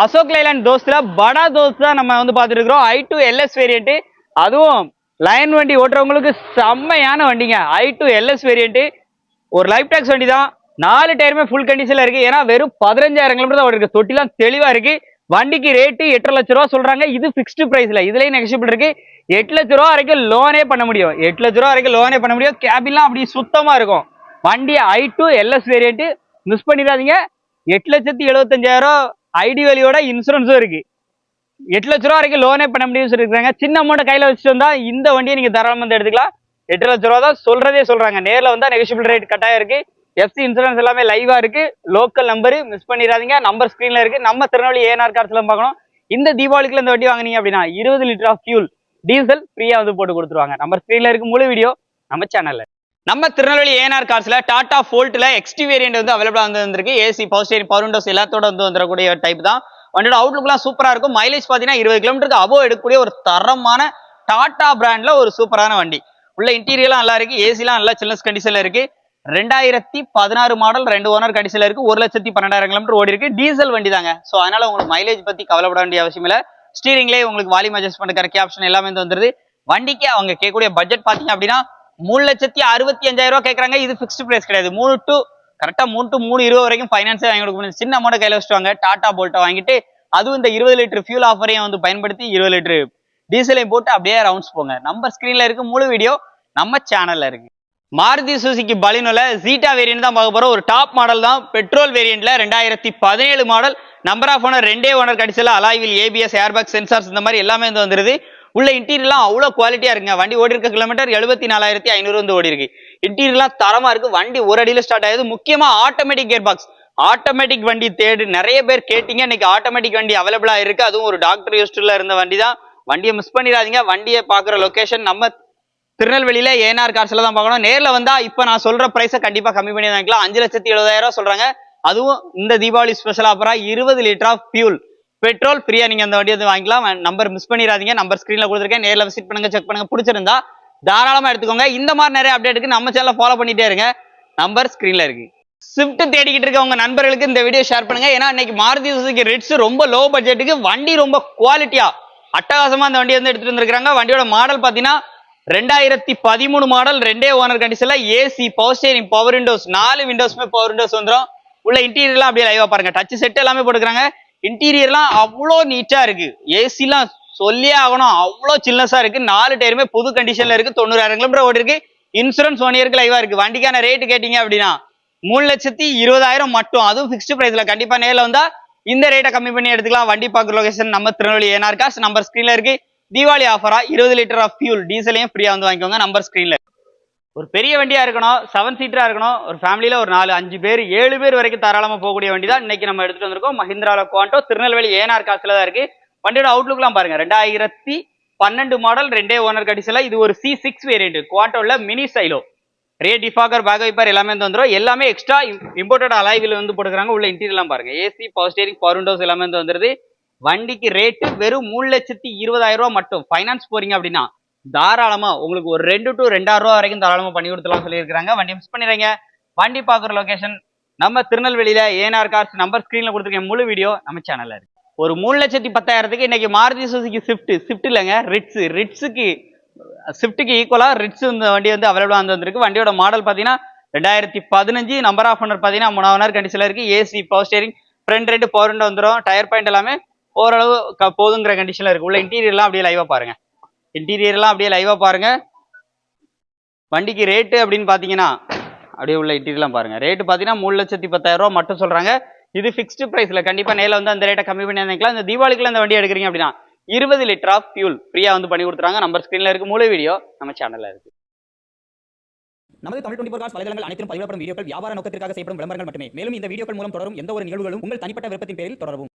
Ashok Leyland தோஸ்ல Bada those தான் நம்ம வந்து பார்த்துட்டு இருக்கிறோம். i2 LS வேரியன்ட், அதுவும் லைன் வண்டி ஓட்டுறவங்களுக்கு செம்மையான வண்டிங்க. i2 LS வேரியன்ட் ஒரு லைஃப் டாக்ஸ் வண்டி தான். 4 டயருமே ஃபுல் கண்டிஷன்ல இருக்கு. ஏன்னா வெறும் 15,000 கிலோமீட்டர் தான் ஓடிருக்கு. தொட்டிலாம் தெளிவா இருக்கு. வண்டிக்கு ரேட்டு 8 லட்ச ரூபா சொல்றாங்க. இது பிக்ஸ்டு பிரைஸ்ல, இதுலயும் நெகோஷியபிள் இருக்கு. 8 லட்ச ரூபா வரைக்கும் லோனே பண்ண முடியும். 8 லட்ச ரூபா வரைக்கும் லோனே பண்ண முடியும். கேபின்லாம் அப்படி சுத்தமா இருக்கும். வண்டி i2 LS வேரியன்ட், மிஸ் பண்ணிடாதீங்க. 8,75,000 ஐடி வேலியோட இன்சூரன்ஸும் இருக்கு. 8 லட்ச ரூபா வரைக்கும் லோனே பண்ண முடியும்னு சொல்லியிருக்காங்க. சின்ன அமௌண்ட் கையில வச்சுட்டு வந்தா இந்த வண்டியை நீங்க தாராளமா வந்து எடுத்துக்கலாம். 8 லட்ச ரூபா தான் சொல்றதே சொல்றாங்க. நேரில் வந்தா நெகோஷியபிள் ரேட் கட்டாயம் இருக்கு. எஃப்சி இன்சூரன்ஸ் எல்லாமே லைவா இருக்கு. லோக்கல் நம்பரு மிஸ் பண்ணிடாதீங்க. நம்பர் ஸ்கிரீன்ல இருக்கு. நம்ம திருநெல்வேலி ஏஎன்ஆர் கார்ஸ்ல பார்க்கணும். இந்த தீபாவளிக்குள்ள இந்த வண்டி வாங்கினீங்க அப்படின்னா 20 லிட்டர் ஆஃப் ஃபியூல் டீசல் ஃப்ரீயா வந்து போட்டு கொடுத்துருவாங்க. நம்பர் ஸ்கிரீன்ல இருக்கு. முழு வீடியோ நம்ம சேனல்ல. நம்ம திருநெல்வேலி ஏஎன்ஆர் கார்ஸ்ல டாடா ஃபோல்ட்ல எக்ஸ்டி வேரியன்ட் வந்து அவைலபிளா வந்து வந்திருக்கு. AC, power steering, power windows எல்லாத்தோட வந்து வந்துடக்கூடிய டைப் தான். வண்டியோட அவுட்லுக்லாம் சூப்பரா இருக்கும். மைலேஜ் பாத்தீங்கன்னா 20 கிலோமீட்டருக்கு அபோவ் எடுக்கக்கூடிய ஒரு தரமான டாடா பிராண்ட்ல ஒரு சூப்பரான வண்டி. உள்ள இன்டீரியர்லாம் நல்லா இருக்கு. ஏசிலாம் நல்லா சில்னஸ் கண்டிஷன்ல இருக்கு. 2016 மாடல் 2 ஓனர் கண்டிஷன்ல இருக்கு. 1,12,000 கிலோமீட்டர் ஓடி இருக்கு. டீசல் வண்டி தாங்க. ஸோ அதனால உங்களுக்கு மைலேஜ் பத்தி கவலைப்பட வேண்டிய அவசியம் இல்லை. ஸ்டீரிங்லேயே உங்களுக்கு வால்யூம் அட்ஜஸ்ட் பண்ணுற கரெக்ட் ஆப்ஷன் எல்லாமே வந்து வந்துருது. வண்டிக்கு அவங்க கேட்கக்கூடிய பட்ஜெட் பாத்தீங்க அப்படின்னா 3,65,000 ரூபா கேட்கறாங்க. இது பிக்ஸ்டு பிரைஸ் கிடையாது. 3 to 3,20 வரைக்கும் ஃபைனான்ஸே வாங்கி கொடுக்க முடியும். சின்ன அமௌண்ட் கையில வச்சுவாங்க. டாடா போல்ட்டை வாங்கிட்டு அதுவும் இந்த 20 லிட்டர் ஃபியூல் ஆஃபரையும் வந்து பயன்படுத்தி 20 லிட்டர் டீசலையும் போட்டு அப்படியே ரவுண்ட்ஸ் போங்க. நம்பர் ஸ்கிரீன்ல இருக்கு. முழு வீடியோ நம்ம சேனல்ல இருக்கு. மாருதி சுசுகி பலினோல ஜீட்டா வேரியன்ட் தான் பார்க்க போறோம். ஒரு டாப் மாடல் தான். பெட்ரோல் வேரியன்ட்ல 2017 model. Number of owner 2 owner கடிச்சல அலாய்வில் ஏபிஎஸ், ஏர்பேக், சென்சார்ஸ் இந்த மாதிரி எல்லாமே வந்து வந்துருது. உள்ள இன்டீரியர்லாம் அவ்வளோ குவாலிட்டியா இருக்குங்க. வண்டி ஓடி இருக்க கிலோமீட்டர் 74,500 வந்து ஓடி இருக்கு. இன்டீரியர்லாம் தரமா இருக்கு. வண்டி ஒரு அடியில் ஸ்டார்ட் ஆகுது. முக்கியமா ஆட்டோமேட்டிக் கியர் பாக்ஸ். ஆட்டோமேட்டிக் வண்டி தேடு நிறைய பேர் கேட்டீங்க. இன்னைக்கு ஆட்டோமேட்டிக் வண்டி அவைலபிளா இருக்கு. அதுவும் ஒரு டாக்டர் யூஸ்டுல இருந்த வண்டி தான். வண்டியை மிஸ் பண்ணிடாதீங்க. வண்டியை பாக்குற லொகேஷன் நம்ம திருநெல்வேலியில ஏஎன்ஆர் கார்ஸ்ல தான் பார்க்கணும். நேர்ல வந்தா இப்ப நான் சொல்ற பிரைஸை கண்டிப்பா கம்மி பண்ணி வாங்கிக்கலாம். 5,70,000 சொல்றாங்க. அதுவும் இந்த தீபாவளி ஸ்பெஷல் ஆஃபரா 20 லிட்டர் ஆஃப் ஃபியூல் பெட்ரோல் ஃப்ரீயா நீங்க அந்த வண்டி வந்து வாங்கிக்கலாம். நம்பர் மிஸ் பண்ணிடாதீங்க. நம்பர் ஸ்கிரீன்ல கொடுத்துருக்கேன். நேரில் விசிட் பண்ணுங்க, செக் பண்ணுங்க. பிடிச்சிருந்தா தாராளமா எடுத்துக்கோங்க. இந்த மாதிரி நிறைய அப்டேட்டுக்கு நம்ம சேனலை ஃபாலோ பண்ணிட்டே இருங்க. நம்பர் ஸ்கிரீன்ல இருக்கு. ஸ்விஃப்ட் தேடிக்கிட்டு இருக்க உங்க நண்பர்களுக்கு இந்த வீடியோ ஷேர் பண்ணுங்க. ஏன்னா இன்னைக்கு மாருதி சுசுகி ரிட்ஸ் ரொம்ப லோ பட்ஜெட்டுக்கு வண்டி ரொம்ப குவாலிட்டியா அட்டகாசமா அந்த வண்டி வந்து எடுத்துட்டு வந்திருக்காங்க. வண்டியோட மாடல் பாத்தீங்கன்னா 2013 மாடல். 2 ஓனர் கண்டிஷன்ல AC, power steering, power windows, 4 விண்டோஸ்மே பவர் விண்டோஸ் வந்துடும். உள்ள இன்டீரியர்லாம் அப்படியே லைவா பாருங்க. டச் செட் எல்லாமே போட்டுக்கிறாங்க. இன்டீரியர்லாம் அவ்வளோ நீட்டா இருக்கு. ஏசிலாம் சொல்லியே ஆகணும், அவ்வளோ சில்னஸா இருக்கு. 4 டயருமே புது கண்டிஷன்ல இருக்கு. 90,000 கிலோமீட்டர் ஓடி இருக்கு. இன்சூரன்ஸ் 1 இயருக்கு லைவா இருக்கு. வண்டிக்கான ரேட்டு கேட்டீங்க அப்படின்னா 3,20,000 மட்டும். அதுவும் பிக்ஸ்டு பிரைஸ்ல. கண்டிப்பா நேரில் வந்தா இந்த ரேட்டை கம்மி பண்ணி எடுத்துக்கலாம். வண்டி பார்க்குற லொகேஷன் நம்ம திருநெல்வேலி ஏஎன்ஆர் கார்ஸ். நம்பர் ஸ்கிரீன்ல இருக்கு. தீபாவளி ஆஃபரா 20 லிட்டர் ஆஃப் ஃபியூல் டீசலையும் ஃப்ரீயா வந்து வாங்கிக்கோங்க. நம்பர் ஸ்கிரீன்ல. ஒரு பெரிய வண்டியா இருக்கணும், 7 சீட்டரா இருக்கணும். ஒரு ஃபேமிலியில ஒரு 4, 5 பேர், 7 பேர் வரைக்கும் தாராளமா போகக்கூடிய வண்டி தான் இன்னைக்கு நம்ம எடுத்துட்டு வந்திருக்கோம். மஹிந்திரால குவாண்டோ திருநெல்வேலி ஏஎன்ஆர் கார்ஸ்ல தான் இருக்கு. வண்டியோட அவுட்லுக்லாம் பாருங்க. 2012 மாடல். 2 ஓனர் கடிசல. இது ஒரு C6 வேரியன்ட். குவாண்டோல மினி சைலோ. ரே டிஃபாகர், பேக் வைப்பர் எல்லாமே வந்து வந்துடும். எல்லாமே எக்ஸ்ட்ரா இம்போர்ட்டட் அலாய்வில் வந்து போட்டுக்கிறாங்க. உள்ள இன்டீரியர்லாம் பாருங்க. AC, power steering, power Windows எல்லாமே வந்து வந்துருது. வண்டிக்கு ரேட்டு வெறும் 3,20,000 ரூபா மட்டும். ஃபைனான்ஸ் போறீங்க அப்படின்னா தாராளமா உங்களுக்கு ஒரு 2 to 2,600 ரூபா வரைக்கும் தாராளமா பண்ணி கொடுத்துலாம் சொல்லியிருக்காங்க. வண்டி மிஸ் பண்ணிடுறீங்க. வண்டி பார்க்குற லொகேஷன் நம்ம திருநெல்வேலியில ஏஎன்ஆர் கார்ஸ். நம்பர் ஸ்கிரீன்ல கொடுத்துருக்கேன். முழு வீடியோ நம்ம சேனல்ல இருக்கு. ஒரு 3,10,000 இன்னைக்கு மாருதி சுசுகி ஸ்விஃப்ட் இல்லைங்க, ரிட்ஸுக்கு ஸ்விஃப்ட்டுக்கு ஈக்குவலா ரிட்ஸ் இந்த வண்டி வந்து அவைலபிளா வந்திருக்கு. வண்டியோட மாடல் பாத்தீங்கன்னா 2015. நம்பர் ஆஃப் ஓனர் பாத்தீங்கன்னா 3 ஓனர் கண்டிஷன்ல இருக்கு. AC, power steering, front 2 power window வந்துடும். டயர் பாயிண்ட் எல்லாமே ஓரளவு போதுங்கிற கண்டிஷன்ல இருக்கு. உள்ள இன்டீரியர்லாம் அப்படியே லைவா பாருங்க. இன்டீரியர்லாம் அப்படியே லைவா பாருங்க. வண்டிக்கு ரேட்டு அப்படின்னு பாத்தீங்கன்னா அப்படியே உள்ள இன்டீரியர்லாம் பாருங்க. ரேட்டு பாத்தீங்கன்னா 3,10,000 ரூபா மட்டும் சொல்றாங்க. இது பிக்ஸ்டு பிரைஸ்ல. கண்டிப்பா நேரில் வந்து அந்த ரேட்டை கம்மி பண்ணி நினைக்கலாம். இந்த தீபாவளிக்குள்ள இந்த வண்டி எடுக்கிறீங்க அப்படின்னா 20 லிட்டர் ஆஃப் ஃபியூல் ஃப்ரீயா வந்து பண்ணி கொடுத்துறாங்க. நம்பர் ஸ்கிரீன்ல இருக்கு. முழு வீடியோ நம்ம சேனல்ல இருக்கு. நமது தமிழ் 24 கார்ஸ் வலைதளங்கள் அனைத்தும் பதிவிடப்படும் வீடியோக்கள் வியாபார நோக்கத்திற்காக செய்யப்படும் விளம்பரங்கள் மட்டுமே. மேலும் இந்த வீடியோக்கள் மூலம் தொடரும் எந்த ஒரு நிகழ்வுகளும் உங்கள் தனிப்பட்ட விருப்பத்தின் பேரில் தொடரவும்.